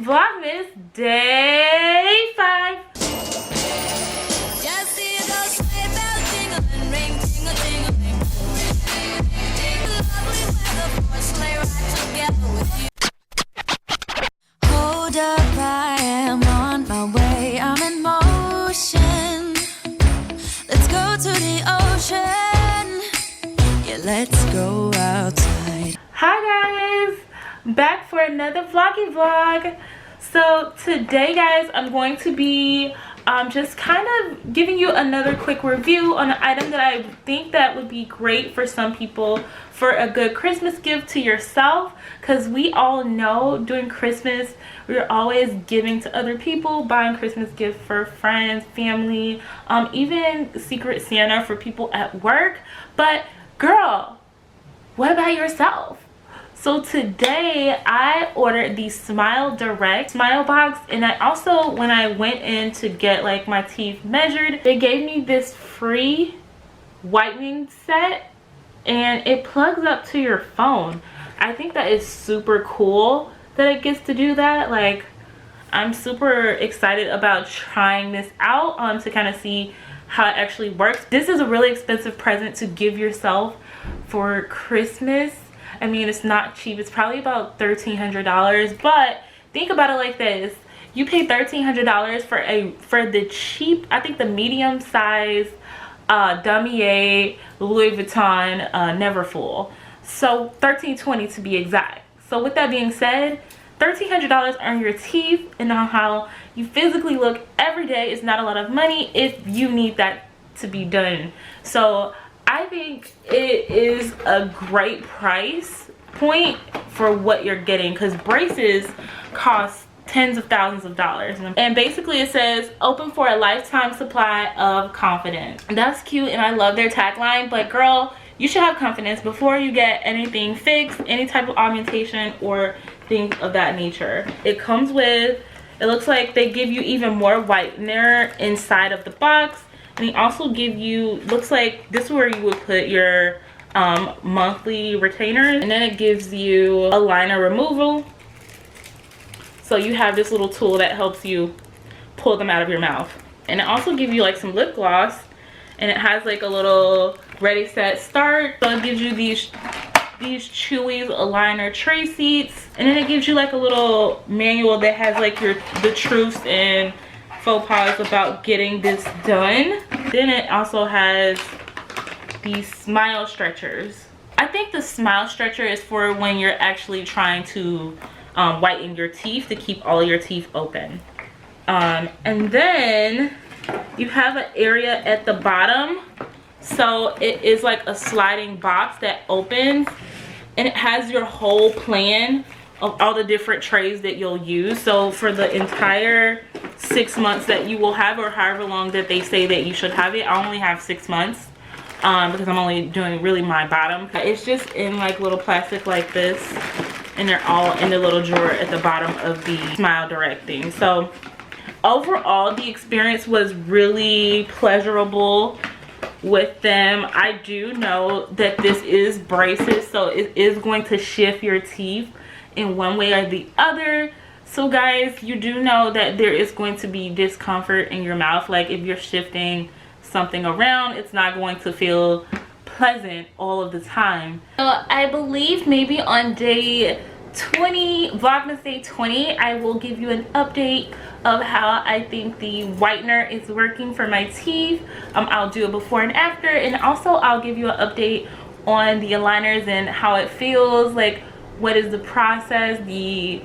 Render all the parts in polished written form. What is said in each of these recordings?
Vlogmas Day 5. Hold up, I am on my way, I'm in motion. Let's go to the ocean. Yeah, let's go outside. Hi guys, back for another vloggy vlog. So today guys, I'm going to be just kind of giving you another quick review on an item that I think that would be great for some people for a good Christmas gift to yourself, because we all know during Christmas we're always giving to other people, buying Christmas gifts for friends, family, even Secret Santa for people at work. But girl, what about yourself? So today I ordered the Smile Direct Smile Box, and I also, when I went in to get like my teeth measured, they gave me this free whitening set and it plugs up to your phone. I think that is super cool that it gets to do that. Like, I'm super excited about trying this out to kind of see how it actually works. This is a really expensive present to give yourself for Christmas. I mean, it's not cheap. It's probably about $1,300, but think about it like this. You pay $1,300 for the cheap, I think the medium size Damier Louis Vuitton Neverfull. So $1,320 to be exact. So with that being said, $1,300 on your teeth and on how you physically look every day is not a lot of money if you need that to be done. So I think it is a great price point for what you're getting, because braces cost tens of thousands of dollars. And basically it says open for a lifetime supply of confidence. That's cute and I love their tagline, but girl, you should have confidence before you get anything fixed, any type of augmentation or things of that nature. It comes with, it looks like they give you even more whitener inside of the box. And they also give you, looks like this is where you would put your monthly retainers. And then it gives you a liner removal. So you have this little tool that helps you pull them out of your mouth. And it also gives you like some lip gloss. And it has like a little ready, set, start. So it gives you these Chewy's aligner tray seats. And then it gives you like a little manual that has like the truths and faux pas about getting this done. Then it also has these smile stretchers. I think the smile stretcher is for when you're actually trying to whiten your teeth, to keep all your teeth open. And then you have an area at the bottom, so it is like a sliding box that opens, and it has your whole plan of all the different trays that you'll use. So for the entire 6 months that you will have, or however long that they say that you should have it, I only have 6 months because I'm only doing really my bottom. It's just in like little plastic like this, and they're all in the little drawer at the bottom of the Smile Direct thing. So overall the experience was really pleasurable with them. I do know that this is braces, so it is going to shift your teeth in one way or the other. So guys, you do know that there is going to be discomfort in your mouth. Like if you're shifting something around, it's not going to feel pleasant all of the time. So I believe maybe on day 20, Vlogmas Day 20, I will give you an update of how I think the whitener is working for my teeth. I'll do a before and after, and also I'll give you an update on the aligners and how it feels, like what is the process, the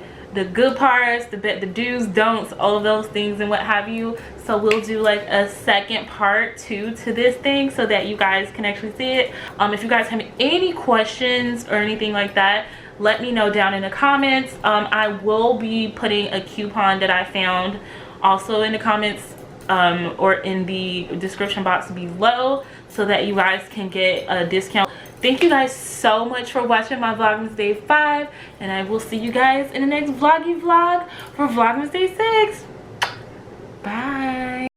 good parts, the do's, don'ts, all of those things and what have you. So we'll do like a second part to this thing so that you guys can actually see it. If you guys have any questions or anything like that, let me know down in the comments. I will be putting a coupon that I found also in the comments or in the description box below, so that you guys can get a discount. Thank you guys so much for watching my Vlogmas Day 5, and I will see you guys in the next vloggy vlog for Vlogmas Day 6. Bye.